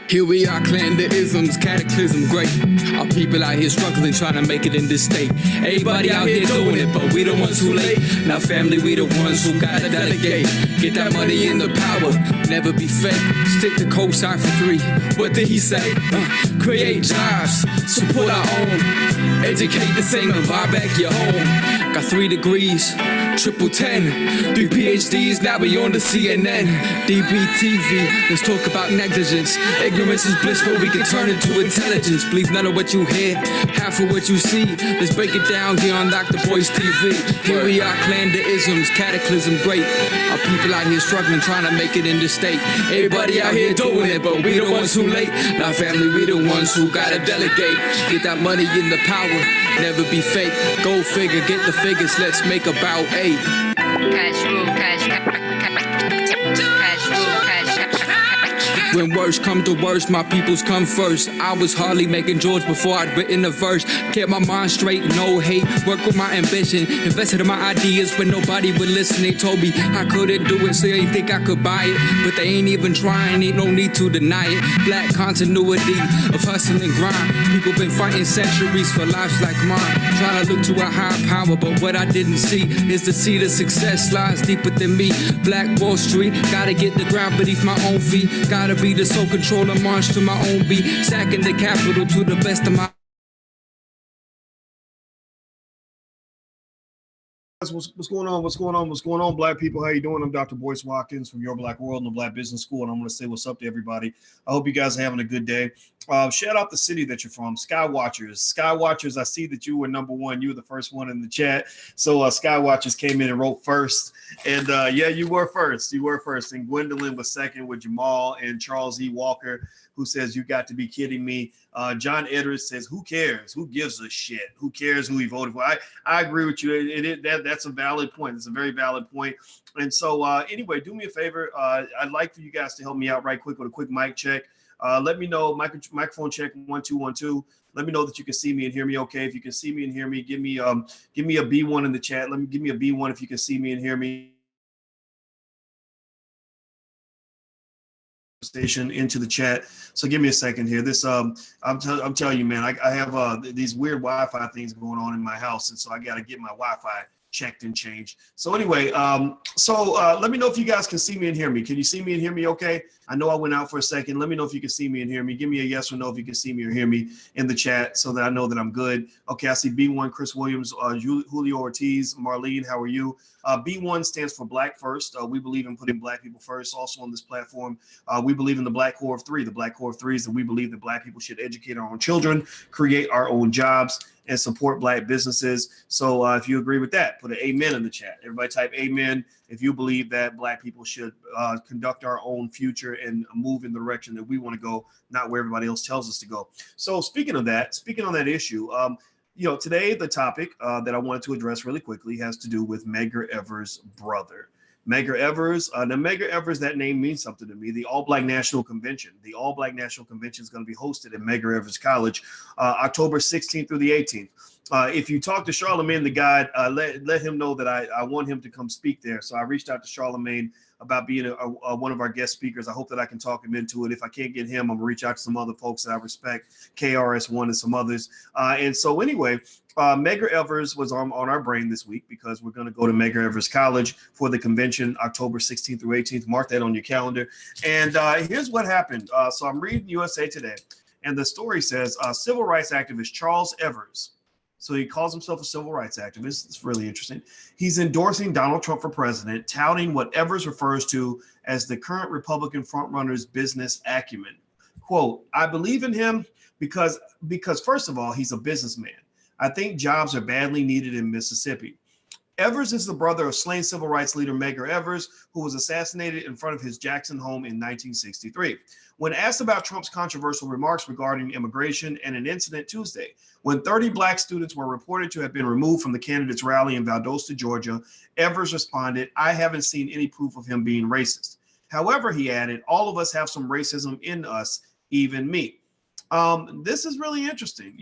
Here we are, clan the isms, cataclysm great. Our people out here struggling, trying to make it in this state. Everybody out here doing it, but we the ones who late. Now family, we the ones who gotta delegate. Get that money in the power, never be fake. Stick to cosign for 3. What did he say? Create jobs, support our own. Educate the same and buy back your home. Got 3 degrees, triple 10. 3 PhDs, now we on the CNN. DBTV, let's talk about negligence. Ignorance is bliss, but we can turn it to intelligence. Believe none of what you hear, half of what you see. Let's break it down here on Dr. Boyce TV. Here we are, clan the isms, cataclysm great. Our people out here struggling, trying to make it in this state. Everybody out here doing it, but we the ones who late. Now family, we the ones who gotta delegate. Get that money in the power, never be fake. Go figure, get the figures, let's make about 8. Cash rule, cash rule, When worst come to worst, my peoples come first. I was hardly making George before I'd written a verse. Kept my mind straight, no hate, work with my ambition. Invested in my ideas when nobody would listen. They told me I couldn't do it, so they think I could buy it. But they ain't even trying, ain't no need to deny it. Black continuity of hustle and grind. People been fighting centuries for lives like mine. Trying to look to a higher power, but what I didn't see is the seed of success lies deeper than me. Black Wall Street, gotta get the ground beneath my own feet. Gotta be the sole controller, march to my own beat. Stacking the capital to the best of my. What's going on? What's going on? What's going on, Black people? How you doing? I'm Dr. Boyce Watkins from Your Black World and the Black Business School, and I'm going to say what's up to everybody. I hope you guys are having a good day. Shout out the city that you're from, Skywatchers. Skywatchers, I see that you were number 1. You were the first one in the chat. So Skywatchers came in and wrote first. And yeah, you were first. You were first. And Gwendolyn was second with Jamal and Charles E. Walker, who says, you got to be kidding me. John Edwards says, who cares? Who gives a shit? Who cares who he voted for? I agree with you. That's a valid point. It's a very valid point. And so anyway, do me a favor. I'd like for you guys to help me out right quick with a quick mic check. Let me know, microphone check 1 2 1 2. Let me know that you can see me and hear me okay. If you can see me and hear me, give me a B1 in the chat. Give me a B1 if you can see me and hear me. Station into the chat. So give me a second here. This I'm telling you, man, I have these weird Wi-Fi things going on in my house, and so I got to get my Wi-Fi checked and changed. So anyway, let me know if you guys can see me and hear me. Can you see me and hear me okay? I know I went out for a second. Let me know if you can see me and hear me. Give me a yes or no if you can see me or hear me in the chat so that I know that I'm good. Okay, I see B1, Chris Williams, Julio Ortiz, Marlene, how are you? B1 stands for Black First. We believe in putting Black people first. Also on this platform, we believe in the Black Core of 3. The Black Core of 3 is that we believe that Black people should educate our own children, create our own jobs, and support Black businesses. So if you agree with that, put an amen in the chat. Everybody type amen if you believe that Black people should conduct our own future and move in the direction that we want to go, not where everybody else tells us to go. So speaking on that issue, today the topic that I wanted to address really quickly has to do with Medgar Evers' brother. Medgar Evers. Now, Medgar Evers, that name means something to me. The All Black National Convention. The All Black National Convention is going to be hosted at Medgar Evers College, October 16th through the 18th. If you talk to Charlemagne the God, let him know that I want him to come speak there. So I reached out to Charlemagne about being one of our guest speakers. I hope that I can talk him into it. If I can't get him, I'm gonna reach out to some other folks that I respect, KRS-One and some others. And so anyway, Medgar Evers was on our brain this week because we're going to go to Medgar Evers College for the convention, October 16th through 18th. Mark that on your calendar. And here's what happened. So I'm reading USA Today, and the story says civil rights activist Charles Evers. So he calls himself a civil rights activist. It's really interesting. He's endorsing Donald Trump for president, touting what Evers refers to as the current Republican frontrunner's business acumen. Quote, I believe in him because first of all, he's a businessman. I think jobs are badly needed in Mississippi. Evers is the brother of slain civil rights leader Medgar Evers, who was assassinated in front of his Jackson home in 1963. When asked about Trump's controversial remarks regarding immigration and an incident Tuesday, when 30 Black students were reported to have been removed from the candidate's rally in Valdosta, Georgia, Evers responded, I haven't seen any proof of him being racist. However, he added, all of us have some racism in us, even me. This is really interesting.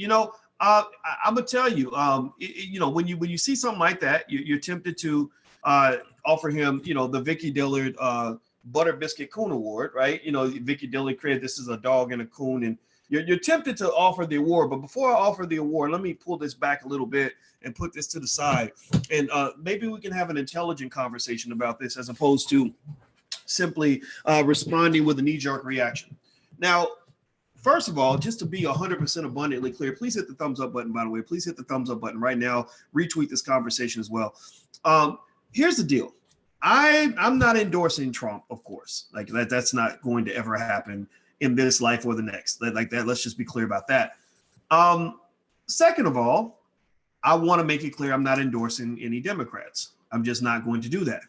I'm gonna tell you, when you see something like that, you're tempted to offer him, the Vicky Dillard Butter Biscuit Coon Award, right? You know, Vicky Dillon created This Is a Dog and a Coon, and you're tempted to offer the award. But before I offer the award, let me pull this back a little bit and put this to the side. And maybe we can have an intelligent conversation about this as opposed to simply responding with a knee-jerk reaction. Now, first of all, just to be 100% abundantly clear, please hit the thumbs up button, by the way. Please hit the thumbs up button right now. Retweet this conversation as well. Here's the deal. I'm not endorsing Trump, of course. Like that's not going to ever happen in this life or the next. Like that, let's just be clear about that. Second of all, I want to make it clear I'm not endorsing any Democrats. I'm just not going to do that.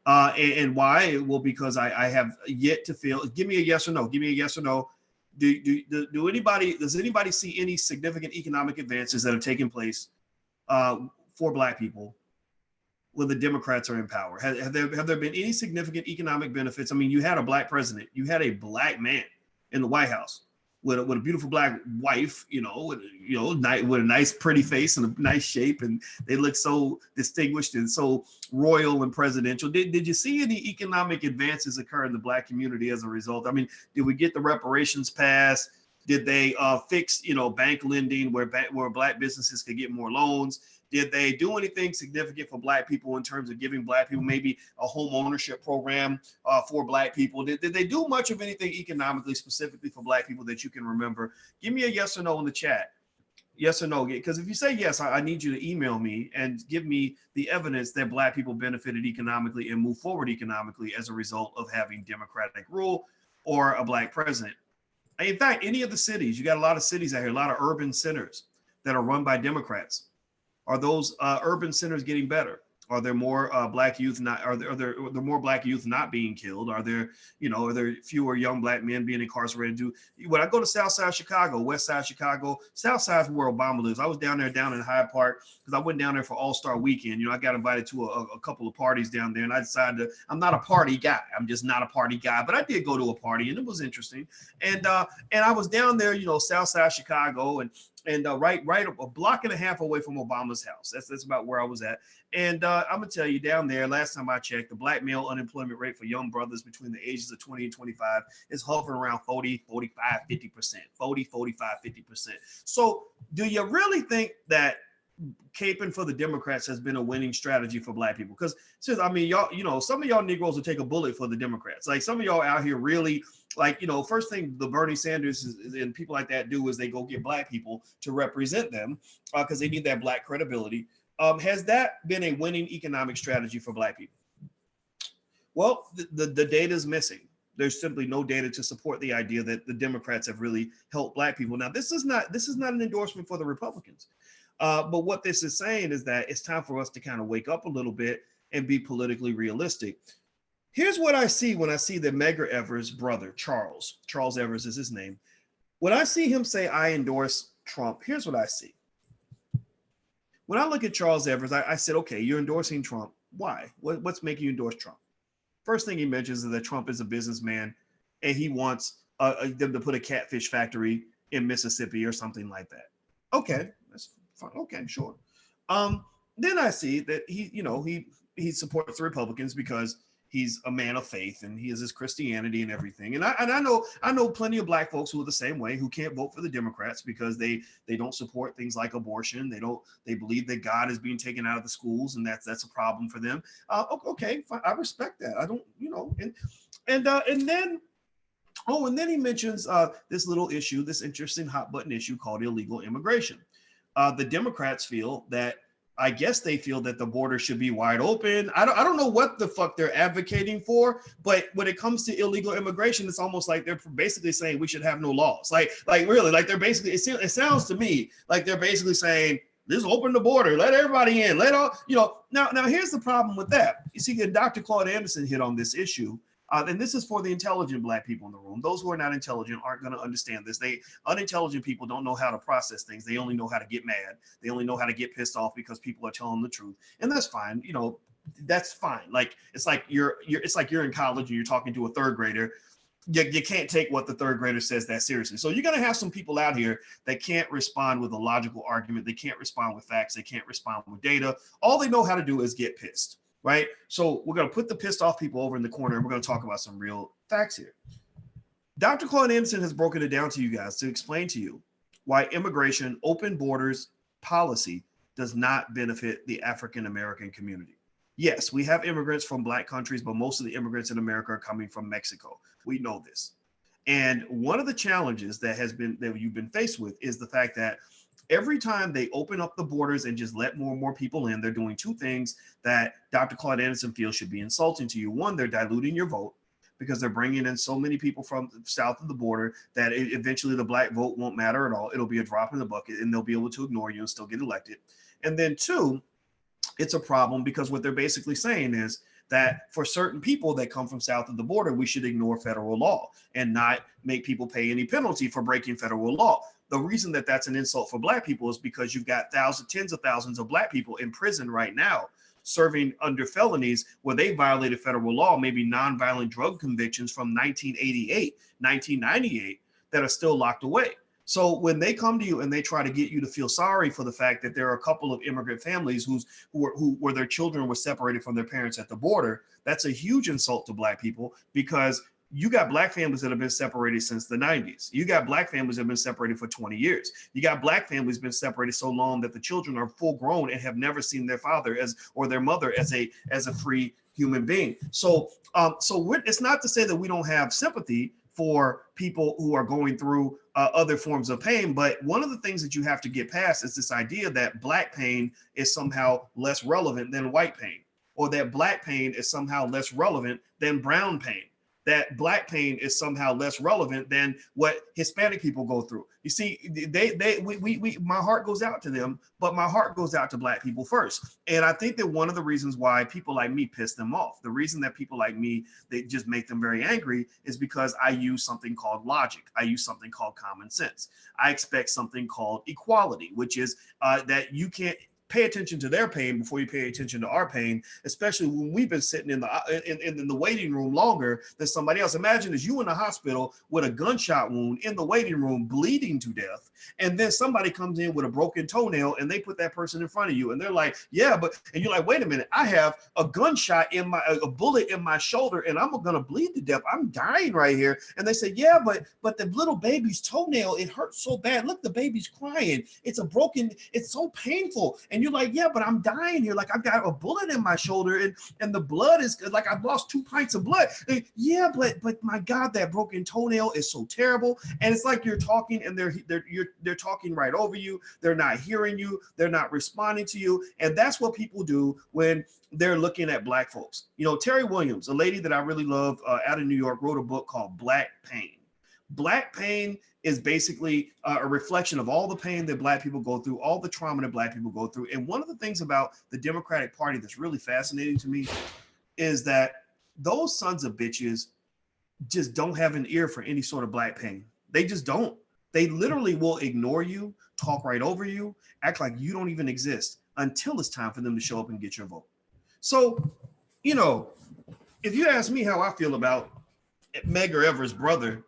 And why? Well, because I have yet to feel. Give me a yes or no. Give me a yes or no. Does anybody see any significant economic advances that have taken place for Black people when the Democrats are in power? Have there been any significant economic benefits? I mean, you had a Black president, you had a Black man in the White House with a beautiful Black wife, with a nice, pretty face and a nice shape, and they look so distinguished and so royal and presidential. Did you see any economic advances occur in the Black community as a result? I mean, did we get the reparations passed? Did they fix, bank lending where Black businesses could get more loans? Did they do anything significant for Black people in terms of giving Black people maybe a home ownership program for Black people? Did they do much of anything economically specifically for Black people that you can remember? Give me a yes or no in the chat. Yes or no? Because if you say yes, I need you to email me and give me the evidence that Black people benefited economically and move forward economically as a result of having democratic rule or a Black president. In fact, any of the cities, you got a lot of cities out here, a lot of urban centers that are run by Democrats. Are those urban centers getting better? Are there more Black youth not? Are there more Black youth not being killed? Are there fewer young Black men being incarcerated? When I go to South Side Chicago, West Side Chicago, South Side is where Obama lives. I was down in Hyde Park because I went down there for All-Star Weekend. I got invited to a couple of parties down there, and I decided I'm not a party guy. I'm just not a party guy, but I did go to a party, and it was interesting. And I was down there, South Side Chicago, and right a block and a half away from Obama's house. That's about where I was at. And I'm gonna tell you, down there, last time I checked, the Black male unemployment rate for young brothers between the ages of 20 and 25 is hovering around 40, 45, 50%. 40, 45, 50%. So do you really think that caping for the Democrats has been a winning strategy for Black people? Because y'all, some of y'all Negroes will take a bullet for the Democrats. Like some of y'all out here really, first thing the Bernie Sanders and people like that do is they go get Black people to represent them because they need that Black credibility. Has that been a winning economic strategy for Black people? Well, the data is missing. There's simply no data to support the idea that the Democrats have really helped Black people. Now, this is not an endorsement for the Republicans. But what this is saying is that it's time for us to kind of wake up a little bit and be politically realistic. Here's what I see when I see the Medgar Evers' brother, Charles Evers is his name. When I see him say, I endorse Trump, here's what I see. When I look at Charles Evers, I said, okay, you're endorsing Trump. Why? What's making you endorse Trump? First thing he mentions is that Trump is a businessman and he wants them to put a catfish factory in Mississippi or something like that. Okay, that's fine. Okay, sure. Then I see that he supports the Republicans because he's a man of faith and he has his Christianity and everything. And I know plenty of Black folks who are the same way, who can't vote for the Democrats because they don't support things like abortion. They believe that God is being taken out of the schools and that's a problem for them. Okay, fine. I respect that. I don't, and then he mentions this little issue, this interesting hot button issue called illegal immigration. The Democrats feel that, I guess they feel that the border should be wide open. I don't know what the fuck they're advocating for, but when it comes to illegal immigration, it's almost like they're basically saying we should have no laws. Like really, like they're basically, it sounds to me like they're basically saying, just open the border, let everybody in, let all, Now here's the problem with that. You see, Dr. Claude Anderson hit on this issue. And this is for the intelligent Black people in the room. Those who are not intelligent aren't going to understand this. Unintelligent people don't know how to process things. They only know how to get mad. They only know how to get pissed off because people are telling the truth. And that's fine. That's fine. Like, it's like you're in college and you're talking to a third grader. You can't take what the third grader says that seriously. So you're going to have some people out here that can't respond with a logical argument. They can't respond with facts. They can't respond with data. All they know how to do is get pissed. right? So we're going to put the pissed off people over in the corner and we're going to talk about some real facts here. Dr. Claude Anderson has broken it down to you guys to explain to you why immigration, open borders policy does not benefit the African American community. Yes, we have immigrants from Black countries, but most of the immigrants in America are coming from Mexico. We know this. And one of the challenges that you've been faced with is the fact that every time they open up the borders and just let more and more people in, they're doing two things that Dr. Claude Anderson feels should be insulting to you. One, they're diluting your vote because they're bringing in so many people from south of the border that eventually the Black vote won't matter at all. It'll be a drop in the bucket and they'll be able to ignore you and still get elected. And then two, it's a problem because what they're basically saying is that for certain people that come from south of the border, we should ignore federal law and not make people pay any penalty for breaking federal law. The reason that that's an insult for Black people is because you've got tens of thousands of Black people in prison right now serving under felonies where they violated federal law, maybe nonviolent drug convictions from 1988, 1998 that are still locked away. So when they come to you and they try to get you to feel sorry for the fact that there are a couple of immigrant families where their children were separated from their parents at the border, that's a huge insult to Black people because you got Black families that have been separated since the 90s. You got Black families that have been separated for 20 years. You got Black families been separated so long that the children are full grown and have never seen their father or their mother as a free human being. So it's not to say that we don't have sympathy for people who are going through other forms of pain. But one of the things that you have to get past is this idea that Black pain is somehow less relevant than white pain, or that Black pain is somehow less relevant than brown pain, that Black pain is somehow less relevant than what Hispanic people go through. You see, my heart goes out to them, but my heart goes out to Black people first. And I think that one of the reasons why people like me piss them off, the reason that people like me, they just make them very angry is because I use something called logic. I use something called common sense. I expect something called equality, which is that you can't pay attention to their pain before you pay attention to our pain, especially when we've been sitting in the waiting room longer than somebody else. Imagine as you in the hospital with a gunshot wound in the waiting room, bleeding to death, and then somebody comes in with a broken toenail and they put that person in front of you and they're like, yeah, and you're like, wait a minute, I have a gunshot a bullet in my shoulder and I'm gonna bleed to death. I'm dying right here. And they say, yeah, but the little baby's toenail, it hurts so bad. Look, the baby's crying. It's so painful. And you're like, yeah, but I'm dying here. Like I've got a bullet in my shoulder and the blood is like I've lost 2 pints of blood. And yeah, but my God, that broken toenail is so terrible. And it's like you're talking and they're talking right over you. They're not hearing you. They're not responding to you. And that's what people do when they're looking at Black folks. You know, Terry Williams, a lady that I really love out of New York, wrote a book called Black Pain. Black pain is basically a reflection of all the pain that Black people go through, all the trauma that Black people go through. And one of the things about the Democratic Party that's really fascinating to me is that those sons of bitches just don't have an ear for any sort of Black pain. They just don't. They literally will ignore you, talk right over you, act like you don't even exist until it's time for them to show up and get your vote. So, you know, if you ask me how I feel about Medgar Evers' brother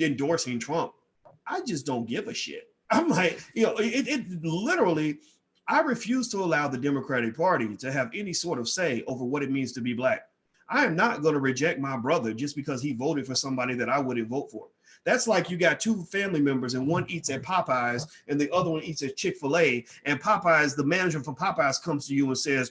endorsing Trump, I just don't give a shit. I'm like, you know, it literally, I refuse to allow the Democratic Party to have any sort of say over what it means to be Black. I am not going to reject my brother just because he voted for somebody that I wouldn't vote for. That's like you got 2 family members and one eats at Popeyes and the other one eats at Chick-fil-A, and Popeyes, the manager from Popeyes comes to you and says,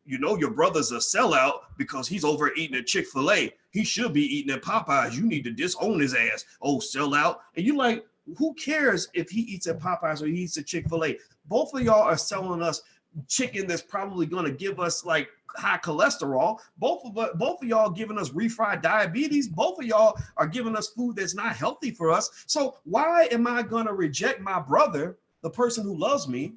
you know, your brother's a sellout because he's over eating at Chick-fil-A. He should be eating at Popeyes. You need to disown his ass. Oh, sellout. And you're like, who cares if he eats at Popeyes or he eats at Chick-fil-A? Both of y'all are selling us chicken that's probably going to give us like high cholesterol. Both of y'all giving us refried diabetes. Both of y'all are giving us food that's not healthy for us. So why am I going to reject my brother, the person who loves me,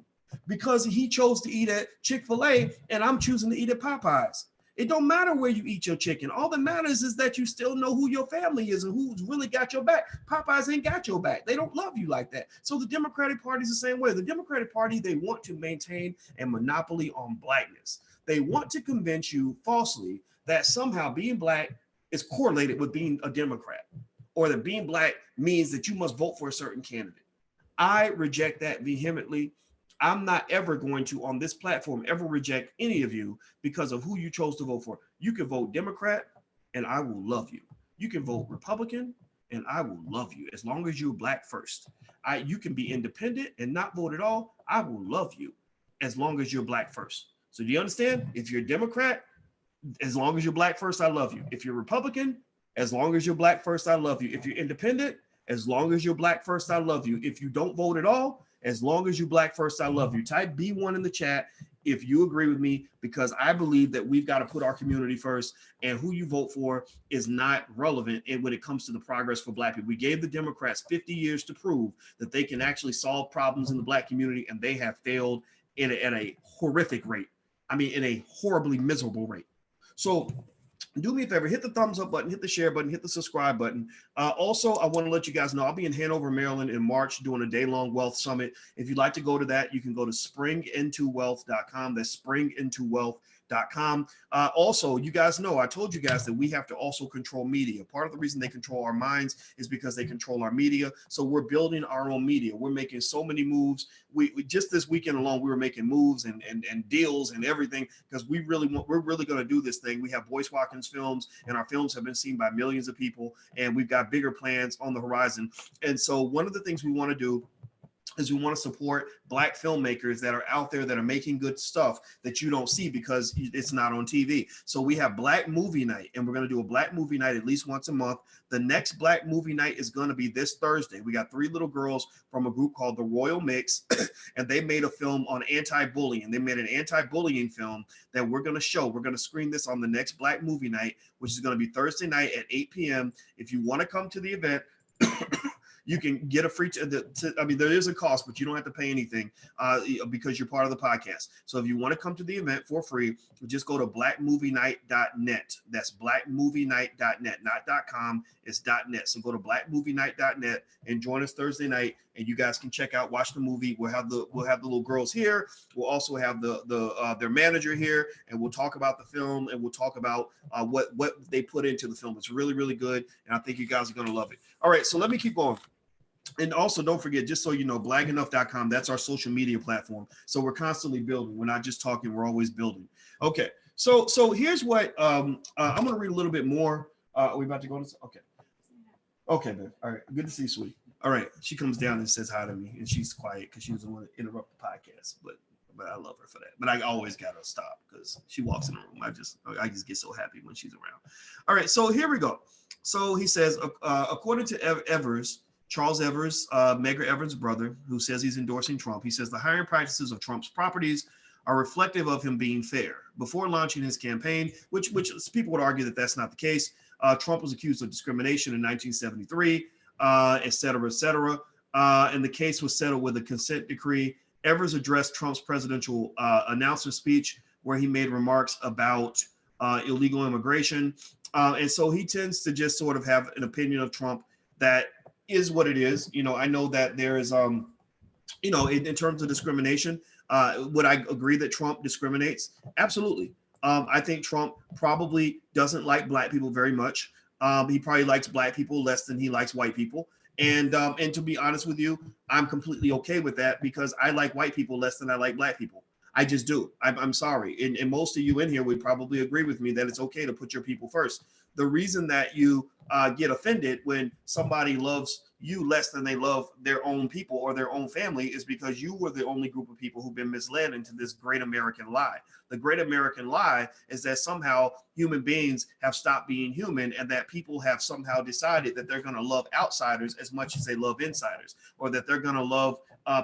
because he chose to eat at Chick-fil-A and I'm choosing to eat at Popeyes? It don't matter where you eat your chicken. All that matters is that you still know who your family is and who's really got your back. Popeyes ain't got your back. They don't love you like that. So the Democratic Party is the same way. The Democratic Party, they want to maintain a monopoly on Blackness. They want to convince you falsely that somehow being Black is correlated with being a Democrat, or that being Black means that you must vote for a certain candidate. I reject that vehemently. I'm not ever going to, on this platform, ever reject any of you because of who you chose to vote for. You can vote Democrat and I will love you. You can vote Republican and I will love you as long as you're black first. You can be independent and not vote at all. I will love you as long as you're black first. So do you understand? If you're a Democrat, as long as you're black first, I love you. If you're Republican, as long as you're black first, I love you. If you're independent, as long as you're black first, I love you. If you don't vote at all, as long as you're black first, I love you. Type B1 in the chat if you agree with me, because I believe that we've got to put our community first, and who you vote for is not relevant when it comes to the progress for black people. We gave the Democrats 50 years to prove that they can actually solve problems in the black community, and they have failed at a horrific rate. I mean, in a horribly miserable rate. So do me a favor, hit the thumbs up button, hit the share button, hit the subscribe button. Also, I want to let you guys know I'll be in Hanover, Maryland in March doing a day-long wealth summit. If you'd like to go to that, you can go to springintowealth.com. That's springintowealth.com. Also, you guys know, I told you guys that we have to also control media. Part of the reason they control our minds is because they control our media. So we're building our own media. We're making so many moves. We just this weekend alone, we were making moves and deals and everything, because we're really going to do this thing. We have Boyce, Watkins films, and our films have been seen by millions of people, and we've got bigger plans on the horizon. And so one of the things we want to do is we want to support black filmmakers that are out there that are making good stuff that you don't see because it's not on TV. So we have Black Movie Night, and we're going to do a Black Movie Night at least once a month. The next Black Movie Night is going to be this Thursday. We got 3 little girls from a group called the Royal Mix, and they made a film on anti-bullying. They made an anti-bullying film that we're going to show. We're going to screen this on the next Black Movie Night, which is going to be Thursday night at 8 p.m. If you want to come to the event, you can get a free, I mean, there is a cost, but you don't have to pay anything because you're part of the podcast. So if you want to come to the event for free, just go to blackmovienight.net. That's blackmovienight.net, not .com, it's .net. So go to blackmovienight.net and join us Thursday night, and you guys can check out, watch the movie. We'll have the little girls here. We'll also have their manager here, and we'll talk about the film, and we'll talk about what they put into the film. It's really, really good, and I think you guys are going to love it. All right, so let me keep going. And also, don't forget, just so you know, blagenough.com, that's our social media platform. So we're constantly building. We're not just talking, we're always building. Okay, so here's what I'm going to read a little bit more. Are we about to go on? Okay, man. All right, good to see you, sweetie. All right, she comes down and says hi to me, and she's quiet because she doesn't want to interrupt the podcast, but I love her for that. But I always got to stop because she walks in the room. I just get so happy when she's around. All right, so here we go. So he says, according to Evers, Charles Evers, Medgar Evers' brother, who says he's endorsing Trump, he says the hiring practices of Trump's properties are reflective of him being fair. Before launching his campaign, which people would argue that that's not the case, Trump was accused of discrimination in 1973, et cetera, et cetera. And the case was settled with a consent decree. Evers addressed Trump's presidential announcer speech, where he made remarks about illegal immigration. And so he tends to just sort of have an opinion of Trump that is what it is. You know, I know that there is, you know, in terms of discrimination, would I agree that Trump discriminates? Absolutely. I think Trump probably doesn't like black people very much. He probably likes black people less than he likes white people. And to be honest with you, I'm completely okay with that because I like white people less than I like black people. I just do. I'm sorry. And most of you in here would probably agree with me that it's okay to put your people first. The reason that you get offended when somebody loves you less than they love their own people or their own family is because you were the only group of people who've been misled into this great American lie. The great American lie is that somehow human beings have stopped being human and that people have somehow decided that they're going to love outsiders as much as they love insiders, or that they're going to love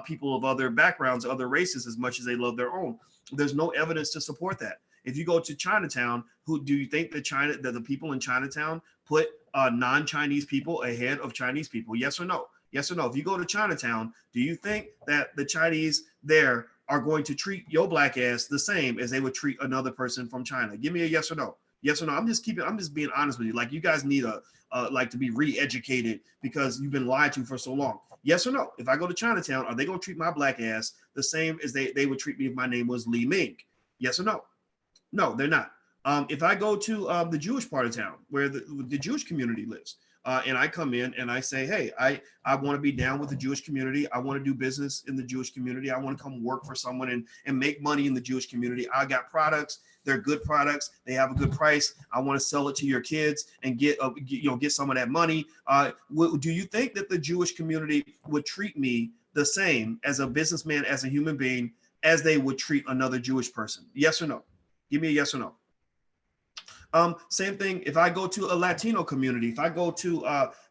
people of other backgrounds, other races as much as they love their own. There's no evidence to support that. If you go to Chinatown, who do you think that the people in Chinatown put non-Chinese people ahead of Chinese people? Yes or no? Yes or no? If you go to Chinatown, do you think that the Chinese there are going to treat your black ass the same as they would treat another person from China? Give me a yes or no. Yes or no? I'm just being honest with you. Like, you guys need to be re-educated because you've been lied to for so long. Yes or no? If I go to Chinatown, are they going to treat my black ass the same as they would treat me if my name was Li Ming? Yes or no? No, they're not. If I go to the Jewish part of town where the Jewish community lives, and I come in and I say, hey, I want to be down with the Jewish community. I want to do business in the Jewish community. I want to come work for someone and make money in the Jewish community. I got products. They're good products. They have a good price. I want to sell it to your kids and get some of that money. Do you think that the Jewish community would treat me the same as a businessman, as a human being, as they would treat another Jewish person? Yes or no? Give me a yes or no. Same thing if I go to a Latino community, if I go to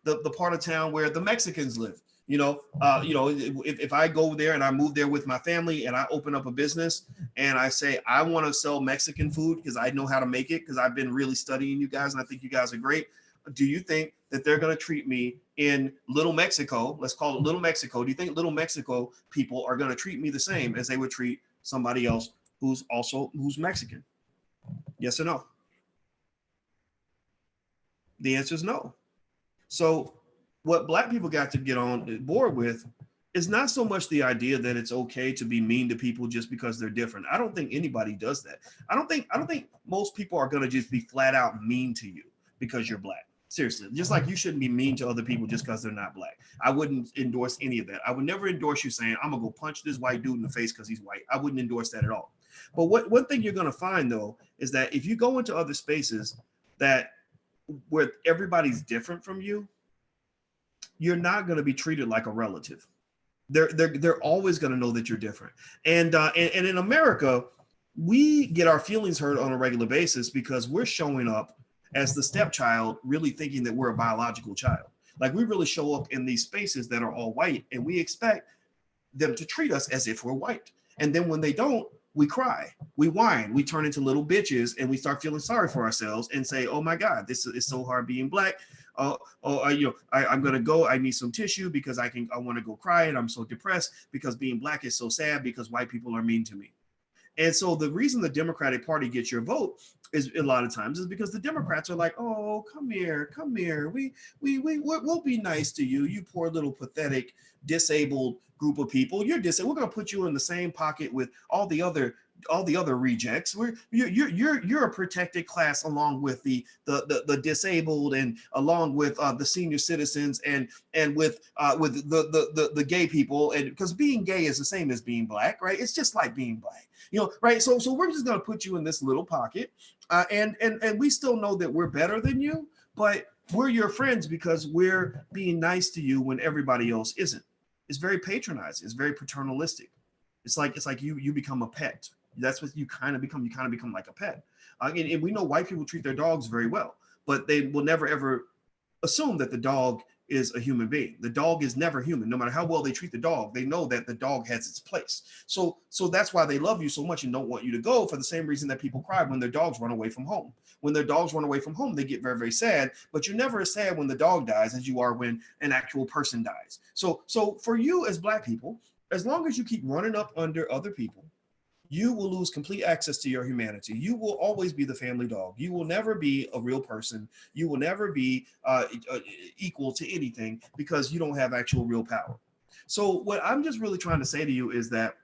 the part of town where the Mexicans live, if I go there and I move there with my family and I open up a business and I say, I want to sell Mexican food because I know how to make it, because I've been really studying you guys and I think you guys are great. Do you think that they're going to treat me in Little Mexico? Let's call it Little Mexico. Do you think Little Mexico people are going to treat me the same as they would treat somebody else who's Mexican? Yes or no? The answer is no. So what Black people got to get on board with is not so much the idea that it's okay to be mean to people just because they're different. I don't think anybody does that. I don't think most people are going to just be flat out mean to you because you're Black. Seriously, just like you shouldn't be mean to other people just because they're not Black. I wouldn't endorse any of that. I would never endorse you saying, I'm going to go punch this white dude in the face because he's white. I wouldn't endorse that at all. But one thing you're going to find, though, is that if you go into other spaces where everybody's different from you, you're not going to be treated like a relative. They're always going to know that you're different. And in America, we get our feelings hurt on a regular basis because we're showing up as the stepchild, really thinking that we're a biological child. Like, we really show up in these spaces that are all white and we expect them to treat us as if we're white. And then when they don't, we cry, we whine, we turn into little bitches, and we start feeling sorry for ourselves and say, oh my God, this is so hard being Black. I'm gonna go, I need some tissue because I want to go cry and I'm so depressed because being Black is so sad because white people are mean to me. And so the reason the Democratic Party gets your vote is a lot of times is because the Democrats are like, oh, come here. We'll be nice to you, you poor little pathetic disabled group of people. You're disabled. We're going to put you in the same pocket with all the other rejects. You're a protected class along with the disabled and along with the senior citizens and with the gay people, and because being gay is the same as being Black, right? It's just like being Black, right? So we're just going to put you in this little pocket, and we still know that we're better than you, but we're your friends because we're being nice to you when everybody else isn't. It's very patronizing. It's very paternalistic. It's like you become a pet. That's what you kind of become. You kind of become like a pet. And we know white people treat their dogs very well, but they will never ever assume that the dog is a human being. The dog is never human. No matter how well they treat the dog, they know that the dog has its place. So that's why they love you so much and don't want you to go, for the same reason that people cry when their dogs run away from home. When their dogs run away from home, they get very, very sad, but you're never as sad when the dog dies as you are when an actual person dies. So for you as Black people, as long as you keep running up under other people, you will lose complete access to your humanity. You will always be the family dog. You will never be a real person. You will never be equal to anything because you don't have actual real power. So what I'm just really trying to say to you is that,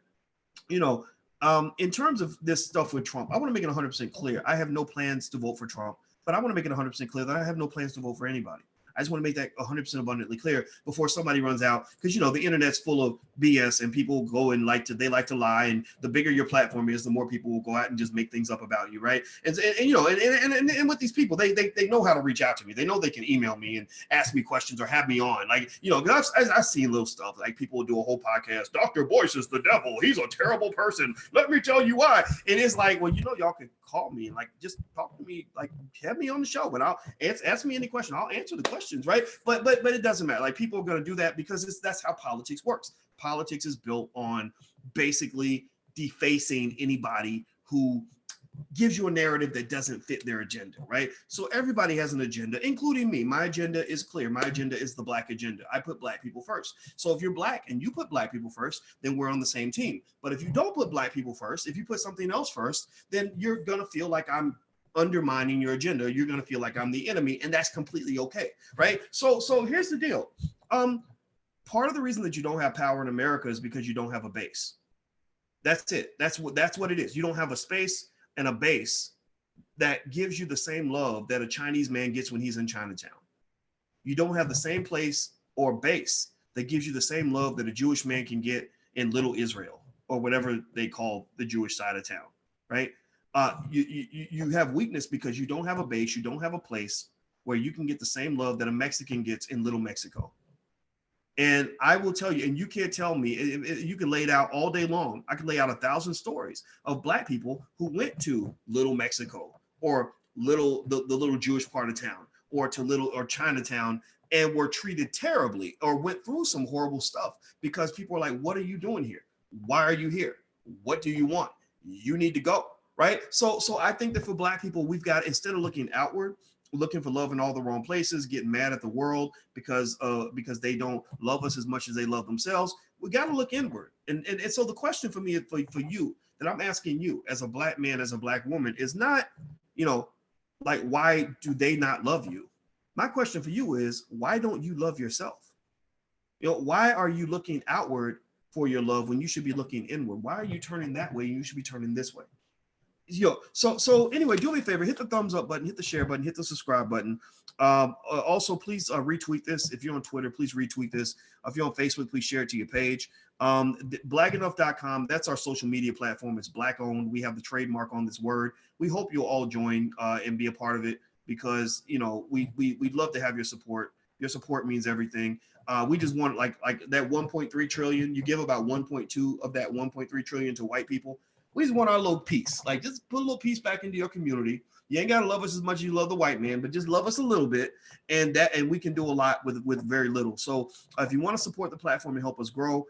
in terms of this stuff with Trump, I want to make it 100% clear. I have no plans to vote for Trump, but I want to make it 100% clear that I have no plans to vote for anybody. I just want to make that 100% abundantly clear before somebody runs out, because the internet's full of BS and people go and like to lie, and the bigger your platform is, the more people will go out and just make things up about you, right? And with these people, they know how to reach out to me. They know they can email me and ask me questions or have me on, I've seen little stuff like people will do a whole podcast. Dr. Boyce is the devil. He's a terrible person. Let me tell you why. And it's like, well, y'all can call me and just talk to me, have me on the show, and I'll ask me any question. I'll answer the question. Right, but it doesn't matter. Like, people are going to do that because that's how politics works. Politics is built on basically defacing anybody who gives you a narrative that doesn't fit their agenda, right? So everybody has an agenda, including me. My agenda is clear. My agenda is the Black agenda. I put Black people first. So if you're Black and you put Black people first, then we're on the same team. But if you don't put Black people first, if you put something else first, then you're going to feel like I'm undermining your agenda. You're going to feel like I'm the enemy, and that's completely okay, right? So here's the deal. Part of the reason that you don't have power in America is because you don't have a base. That's it. That's what it is. You don't have a space and a base that gives you the same love that a Chinese man gets when he's in Chinatown. You don't have the same place or base that gives you the same love that a Jewish man can get in Little Israel or whatever they call the Jewish side of town, right? You have weakness because you don't have a base, you don't have a place where you can get the same love that a Mexican gets in Little Mexico. And I will tell you, and you can't tell me, you can lay it out all day long. I can lay out 1,000 stories of Black people who went to Little Mexico or the little Jewish part of town or to Chinatown and were treated terribly or went through some horrible stuff because people are like, what are you doing here? Why are you here? What do you want? You need to go, right? So I think that for Black people, we've got, instead of looking outward, looking for love in all the wrong places, getting mad at the world because they don't love us as much as they love themselves, we got to look inward. And so the question for me, for you, that I'm asking you as a Black man, as a Black woman, is not, like, why do they not love you? My question for you is, why don't you love yourself? Why are you looking outward for your love when you should be looking inward? Why are you turning that way? You should be turning this way. So anyway, do me a favor, hit the thumbs up button, hit the share button, hit the subscribe button. Also, please retweet this. If you're on Twitter, please retweet this. If you're on Facebook, please share it to your page. Blackenough.com, that's our social media platform. It's Black owned. We have the trademark on this word. We hope you'll all join and be a part of it because, we'd love to have your support. Your support means everything. We just want like that 1.3 trillion. You give about 1.2 of that 1.3 trillion to white people. We just want our little piece. Like, just put a little piece back into your community. You ain't gotta love us as much as you love the white man, but just love us a little bit, and we can do a lot with very little. So if you want to support the platform and help us grow,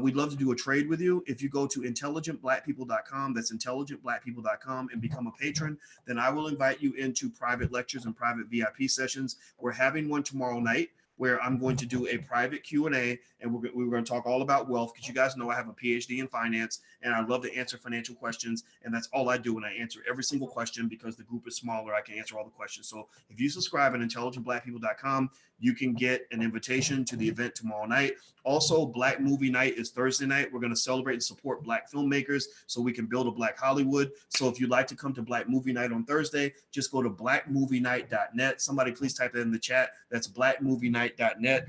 we'd love to do a trade with you. If you go to intelligentblackpeople.com, that's intelligentblackpeople.com, and become a patron, then I will invite you into private lectures and private VIP sessions. We're having one tomorrow night where I'm going to do a private Q&A, and we're going to talk all about wealth, because you guys know I have a PhD in finance, and I love to answer financial questions, and that's all I do, and I answer every single question because the group is smaller. I can answer all the questions. So if you subscribe at intelligentblackpeople.com, you can get an invitation to the event tomorrow night. Also, Black Movie Night is Thursday night. We're going to celebrate and support Black filmmakers so we can build a Black Hollywood. So if you'd like to come to Black Movie Night on Thursday, just go to blackmovienight.net. Somebody please type it in the chat. That's blackmovienight.net.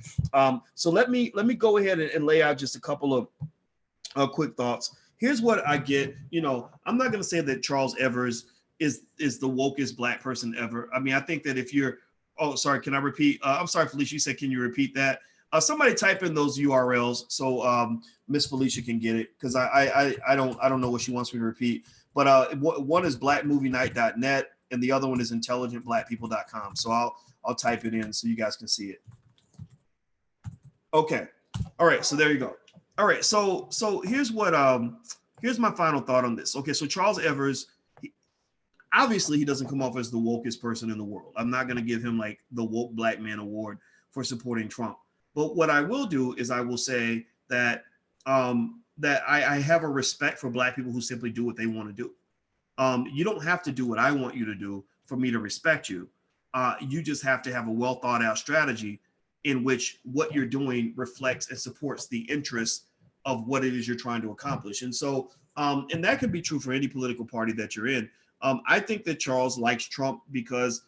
So let me go ahead and lay out just a couple of quick thoughts. Here's what I get. I'm not going to say that Charles Evers is the wokest Black person ever. I mean, I think that if you're, oh, sorry, can I repeat? I'm sorry, Felicia, you said, can you repeat that? Somebody type in those URLs so Miss Felicia can get it, because I don't know what she wants me to repeat. But one is blackmovienight.net and the other one is intelligentblackpeople.com. So I'll type it in so you guys can see it. Okay. All right. So there you go. All right. So here's what here's my final thought on this. Okay. So Charles Evers, obviously he doesn't come off as the wokest person in the world. I'm not going to give him like the woke Black man award for supporting Trump. But what I will do is I will say that that I have a respect for Black people who simply do what they want to do. You don't have to do what I want you to do for me to respect you. You just have to have a well thought out strategy in which what you're doing reflects and supports the interests of what it is you're trying to accomplish. And so, and that could be true for any political party that you're in. I think that Charles likes Trump because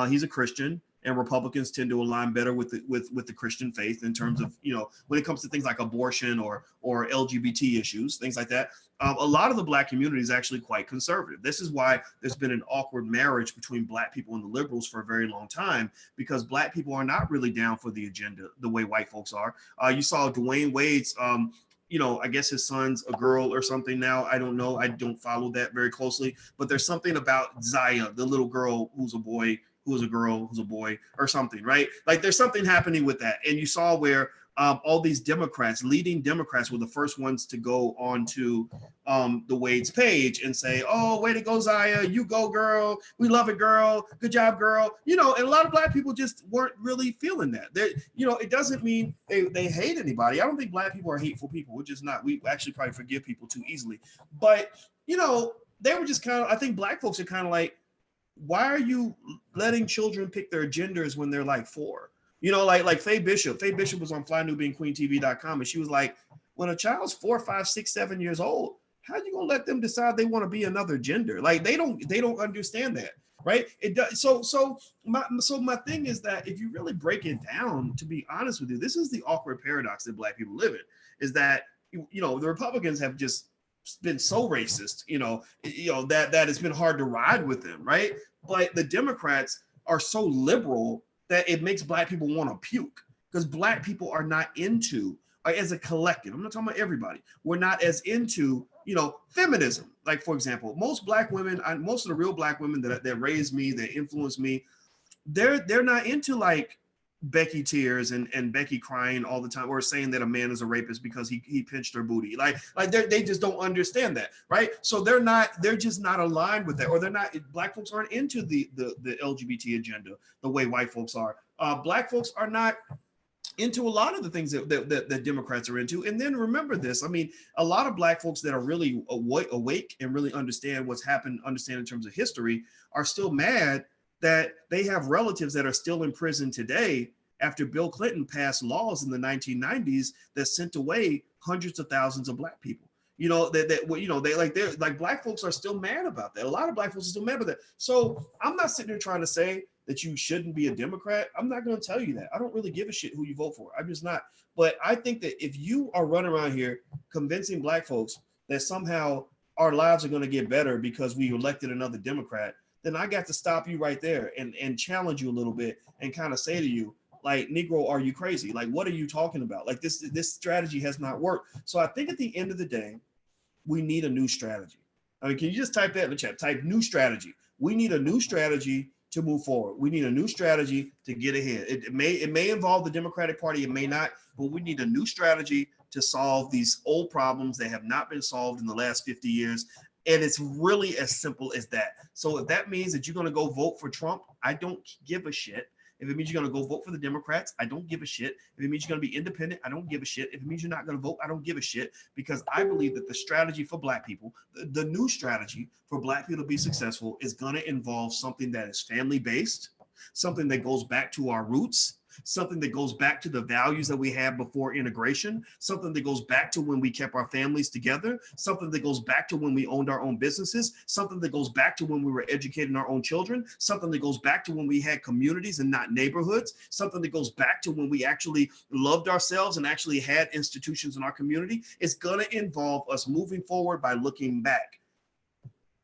he's a Christian, and Republicans tend to align better with the Christian faith in terms of, when it comes to things like abortion or LGBT issues, things like that. A lot of the Black community is actually quite conservative. This is why there's been an awkward marriage between Black people and the liberals for a very long time, because Black people are not really down for the agenda the way white folks are. You saw Dwayne Wade's, I guess his son's a girl or something now. I don't know. I don't follow that very closely. But there's something about Zaya, the little girl who's a boy, who's a girl, who's a boy, or something, right? Like there's something happening with that. And you saw where all these Democrats, leading Democrats, were the first ones to go onto the Wade's page and say, oh, way to go, Zaya. You go, girl. We love it, girl. Good job, girl. And a lot of Black people just weren't really feeling that. It doesn't mean they hate anybody. I don't think Black people are hateful people. We're just not. We actually probably forgive people too easily. But, they were just kind of, I think Black folks are kind of like, why are you letting children pick their genders when they're like 4? Like Faye Bishop. Faye Bishop was on FlyNewBeingQueenTV.com, and she was like, when a child's 4, 5, 6, 7 years old, how are you gonna let them decide they want to be another gender? Like they don't understand that. right? It does. So my thing is that if you really break it down, to be honest with you, this is the awkward paradox that Black people live in, is that, the Republicans have just been so racist, that it's been hard to ride with them, right? But the Democrats are so liberal that it makes Black people want to puke, because Black people are not into, as a collective, I'm not talking about everybody, we're not as into, feminism. Like, for example, most Black women, most of the real Black women that raised me, that influenced me, they're not into like Becky tears and Becky crying all the time, or saying that a man is a rapist because he pinched her booty. Like they just don't understand that, right? So they're just not aligned with that, or they're not. Black folks aren't into the LGBT agenda the way white folks are. Black folks are not into a lot of the things that Democrats are into. And then remember this, I mean, a lot of Black folks that are really awake and really understand what's happened, understand in terms of history, are still mad that they have relatives that are still in prison today after Bill Clinton passed laws in the 1990s that sent away hundreds of thousands of Black people. They're like Black folks are still mad about that. A lot of Black folks are still mad about that. So I'm not sitting there trying to say that you shouldn't be a Democrat. I'm not going to tell you that. I don't really give a shit who you vote for. I'm just not. But I think that if you are running around here convincing Black folks that somehow our lives are going to get better because we elected another Democrat, then I got to stop you right there and challenge you a little bit and kind of say to you, like, Negro, are you crazy? Like, what are you talking about? Like, this strategy has not worked. So I think at the end of the day, we need a new strategy. I mean, can you just type that in the chat? Type new strategy. We need a new strategy to move forward. We need a new strategy to get ahead. It may involve the Democratic Party, it may not, but we need a new strategy to solve these old problems that have not been solved in the last 50 years. And it's really as simple as that. So if that means that you're going to go vote for Trump, I don't give a shit. If it means you're going to go vote for the Democrats, I don't give a shit. If it means you're going to be independent, I don't give a shit. If it means you're not going to vote, I don't give a shit, because I believe that the strategy for Black people, the new strategy for Black people to be successful, is going to involve something that is family-based, something that goes back to our roots, something that goes back to the values that we had before integration, something that goes back to when we kept our families together, something that goes back to when we owned our own businesses, something that goes back to when we were educating our own children, something that goes back to when we had communities and not neighborhoods, something that goes back to when we actually loved ourselves and actually had institutions in our community. It's going to involve us moving forward by looking back.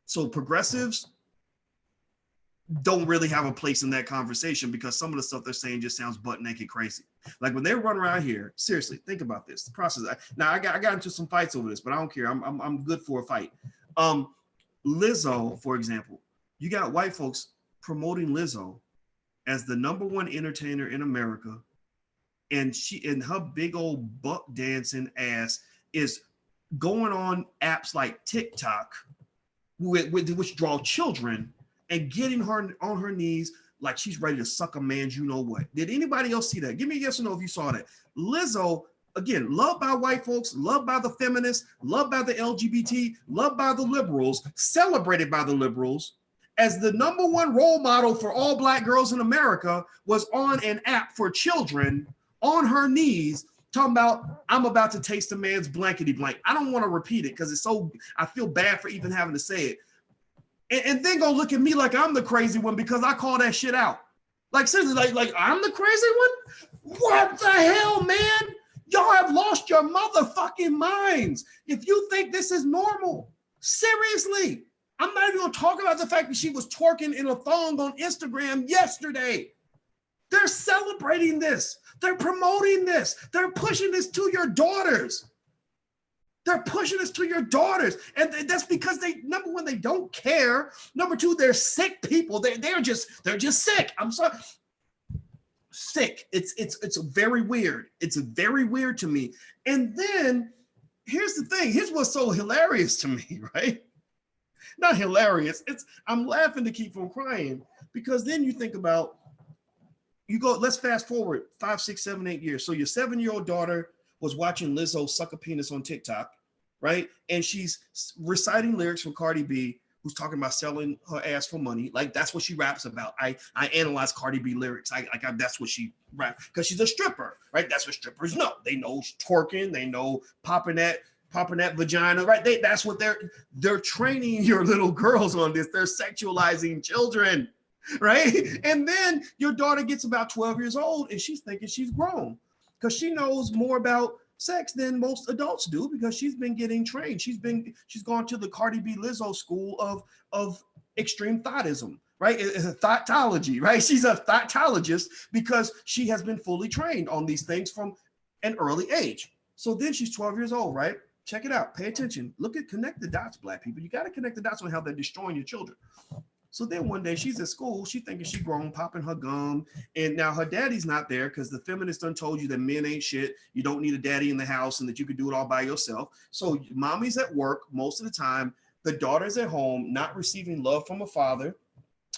So progressives don't really have a place in that conversation, because some of the stuff they're saying just sounds butt naked crazy. Like when they run around here, seriously, think about this. The process. Now I got into some fights over this, but I don't care. I'm good for a fight. Lizzo, for example, you got white folks promoting Lizzo as the #1 entertainer in America, and her big old buck dancing ass is going on apps like TikTok, which draw children, and getting her on her knees like she's ready to suck a man's you know what. Did anybody else see that? Give me a yes or no if you saw that. Lizzo, again, loved by white folks, loved by the feminists, loved by the LGBT, loved by the liberals, celebrated by the liberals, as the #1 role model for all Black girls in America, was on an app for children on her knees talking about, I'm about to taste a man's blankety blank. I don't want to repeat it because I feel bad for even having to say it. And then go look at me like I'm the crazy one because I call that shit out. Like seriously, like I'm the crazy one? What the hell, man? Y'all have lost your motherfucking minds if you think this is normal. Seriously. I'm not even gonna talk about the fact that she was twerking in a thong on Instagram yesterday. They're celebrating this. They're promoting this. They're pushing this to your daughters. They're pushing this to your daughters. And that's because they, #1, they don't care. #2, they're sick people. They're just sick. I'm sorry. Sick. It's very weird. It's very weird to me. And then here's the thing. Here's what's so hilarious to me, right? Not hilarious. I'm laughing to keep from crying, because then you think about, let's fast forward 5, 6, 7, 8 years. So your 7-year-old daughter was watching Lizzo suck a penis on TikTok, right? And she's reciting lyrics from Cardi B, who's talking about selling her ass for money. Like that's what she raps about. I analyze Cardi B lyrics. That's what she raps, because she's a stripper, right? That's what strippers know. They know twerking. They know popping that popping that vagina, right? That's what they're training your little girls on this. They're sexualizing children, right? And then your daughter gets about 12 years old and she's thinking she's grown because she knows more about sex than most adults do because she's been getting trained. She's gone to the Cardi B Lizzo school of extreme thoughtism, right? Thoughtology, right? She's a thoughtologist because she has been fully trained on these things from an early age. So then she's 12 years old, right? Check it out. Pay attention. Connect the dots, Black people. You got to connect the dots on how they're destroying your children. So then one day she's at school, she thinking she grown, popping her gum, and now her daddy's not there because the feminist done told you that men ain't shit. You don't need a daddy in the house and that you could do it all by yourself. So mommy's at work most of the time. The daughter's at home, not receiving love from a father.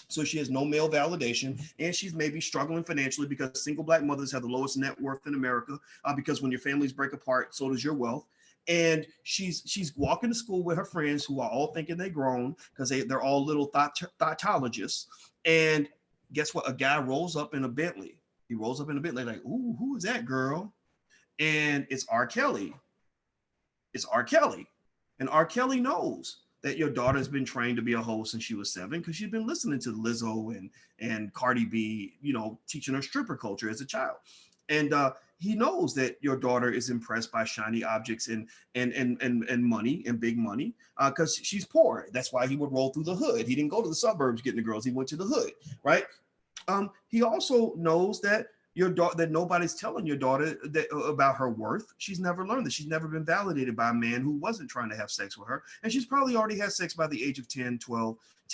So she has no male validation, and she's maybe struggling financially because single Black mothers have the lowest net worth in America because when your families break apart, so does your wealth. And she's walking to school with her friends who are all thinking they're grown because they're all little thoughtologists. And guess what? A guy rolls up in a Bentley. He rolls up in a Bentley like, ooh, who is that girl? And it's R. Kelly. It's R. Kelly. And R. Kelly knows that your daughter's been trained to be a host since she was 7 because she's been listening to Lizzo and Cardi B, teaching her stripper culture as a child. And he knows that your daughter is impressed by shiny objects and money and big money because she's poor. That's why he would roll through the hood. He didn't go to the suburbs getting the girls. He went to the hood, right? He also knows that your daughter, that nobody's telling your daughter about her worth. She's never learned that. She's never been validated by a man who wasn't trying to have sex with her. And she's probably already had sex by the age of 10,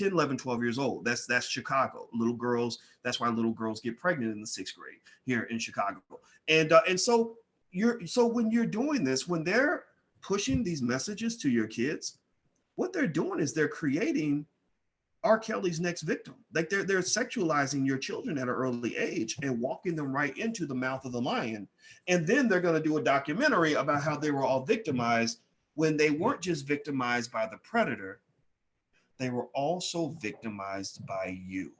11, 12 years old. That's Chicago. Little girls, that's why little girls get pregnant in the 6th grade here in Chicago. And so when you're doing this, when they're pushing these messages to your kids, what they're doing is they're creating R. Kelly's next victim. Like they're sexualizing your children at an early age and walking them right into the mouth of the lion. And then they're going to do a documentary about how they were all victimized when they weren't just victimized by the predator, they were also victimized by you.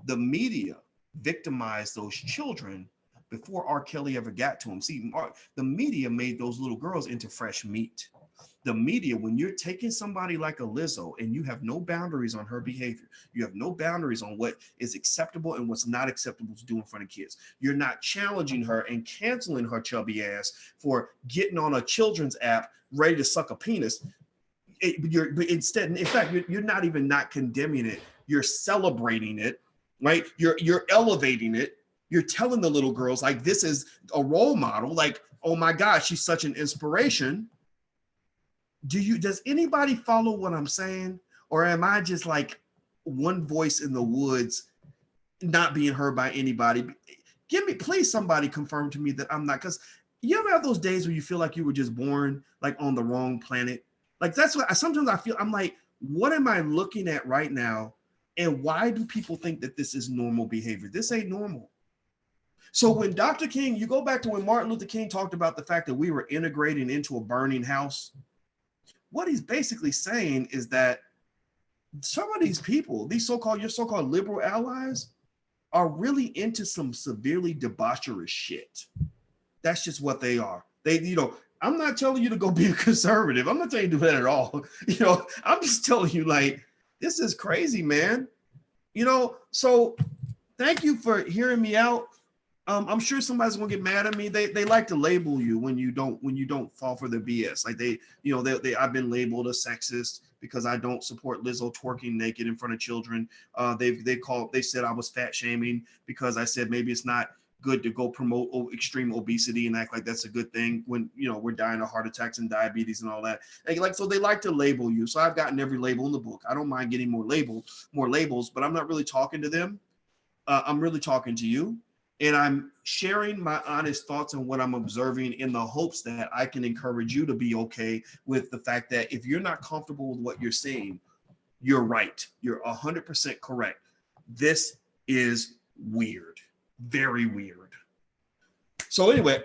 The media victimized those children before R. Kelly ever got to them. See, the media made those little girls into fresh meat. The media, when you're taking somebody like a Lizzo and you have no boundaries on her behavior, you have no boundaries on what is acceptable and what's not acceptable to do in front of kids. You're not challenging her and canceling her chubby ass for getting on a children's app ready to suck a penis. Instead, in fact, you're not even not condemning it. You're celebrating it, right? You're elevating it. You're telling the little girls like this is a role model. Like, oh my gosh, she's such an inspiration. Does anybody follow what I'm saying? Or am I just like one voice in the woods not being heard by anybody? Please somebody confirm to me that I'm not, because you ever have those days where you feel like you were just born like on the wrong planet? Like that's what sometimes I feel. I'm like, what am I looking at right now? And why do people think that this is normal behavior? This ain't normal. So when Dr. King, you go back to when Martin Luther King talked about the fact that we were integrating into a burning house, what he's basically saying is that some of these people, your so-called liberal allies, are really into some severely debaucherous shit. That's just what they are. I'm not telling you to go be a conservative. I'm not telling you to do that at all. I'm just telling you, like, this is crazy, man. So thank you for hearing me out. I'm sure somebody's gonna get mad at me. They like to label you when you don't fall for their BS. Like I've been labeled a sexist because I don't support Lizzo twerking naked in front of children. They said I was fat shaming because I said maybe it's not good to go promote extreme obesity and act like that's a good thing when we're dying of heart attacks and diabetes and all that. So they like to label you. So I've gotten every label in the book. I don't mind getting more labels, but I'm not really talking to them. I'm really talking to you. And I'm sharing my honest thoughts on what I'm observing in the hopes that I can encourage you to be okay with the fact that if you're not comfortable with what you're seeing, you're right. You're 100% correct. This is weird, very weird. So anyway,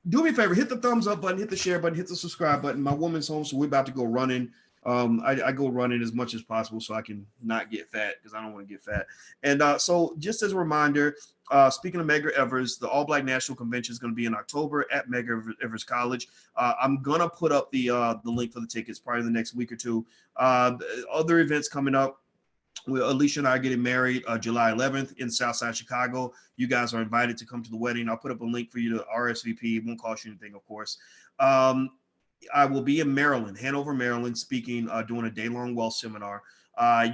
do me a favor, hit the thumbs up button, hit the share button, hit the subscribe button. My woman's home, so we're about to go running. I go running as much as possible so I can not get fat, because I don't want to get fat. And so just as a reminder, speaking of Medgar Evers, the All Black National Convention is going to be in October at Medgar Evers College. I'm going to put up the link for the tickets probably the next week or two. Other events coming up. Alicia and I are getting married July 11th in Southside Chicago. You guys are invited to come to the wedding. I'll put up a link for you to RSVP. It won't cost you anything, of course. I will be in Maryland, Hanover, Maryland, speaking, doing a day-long wealth seminar.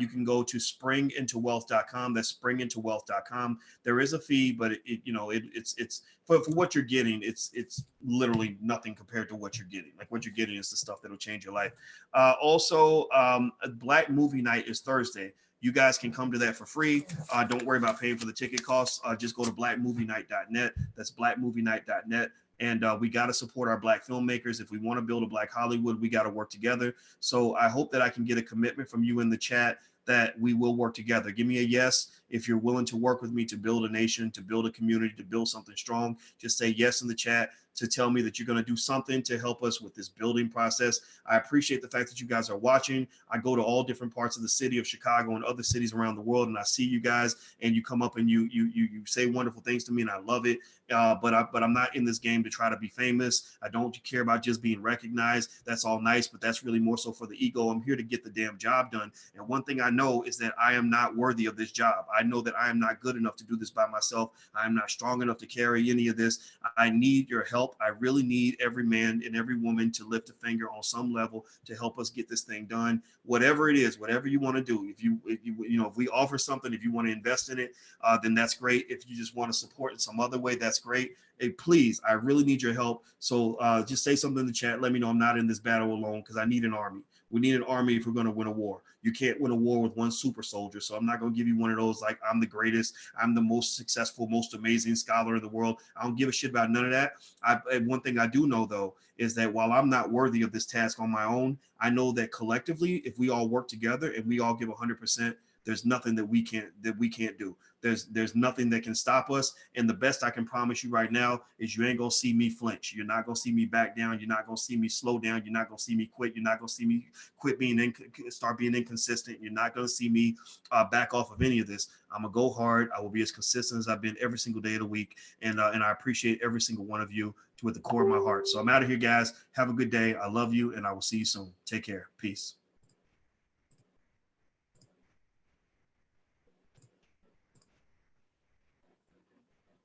You can go to springintowealth.com. That's springintowealth.com. There is a fee, but it's for what you're getting. It's literally nothing compared to what you're getting. Like, what you're getting is the stuff that'll change your life. Also, Black Movie Night is Thursday. You guys can come to that for free. Don't worry about paying for the ticket costs. Just go to blackmovienight.net. That's blackmovienight.net. And we got to support our Black filmmakers. If we want to build a Black Hollywood, we got to work together. So I hope that I can get a commitment from you in the chat that we will work together. Give me a yes if you're willing to work with me to build a nation, to build a community, to build something strong. Just say yes in the chat to tell me that you're going to do something to help us with this building process. I appreciate the fact that you guys are watching. I go to all different parts of the city of Chicago and other cities around the world, and I see you guys, and you come up and you say wonderful things to me, and I love it. But I'm not in this game to try to be famous. I don't care about just being recognized. That's all nice, but that's really more so for the ego. I'm here to get the damn job done. And one thing I know is that I am not worthy of this job. I know that I am not good enough to do this by myself. I am not strong enough to carry any of this. I need your help. I really need every man and every woman to lift a finger on some level to help us get this thing done. Whatever it is, whatever you want to do. If we offer something, if you want to invest in it, then that's great. If you just want to support in some other way, that's great. Hey, please, I really need your help. So just say something in the chat. Let me know I'm not in this battle alone, because I need an army. We need an army if we're going to win a war. You can't win a war with one super soldier. So I'm not going to give you one of those like I'm the greatest, I'm the most successful, most amazing scholar in the world. I don't give a shit about none of that. One thing I do know, though, is that while I'm not worthy of this task on my own, I know that collectively, if we all work together and we all give 100%, there's nothing that we can't do. There's nothing that can stop us. And the best I can promise you right now is you ain't gonna see me flinch. You're not gonna see me back down. You're not gonna see me slow down. You're not gonna see me quit. You're not gonna see me start being inconsistent. You're not gonna see me back off of any of this. I'm gonna go hard. I will be as consistent as I've been every single day of the week. And I appreciate every single one of you with the core of my heart. So I'm out of here, guys. Have a good day. I love you, and I will see you soon. Take care. Peace.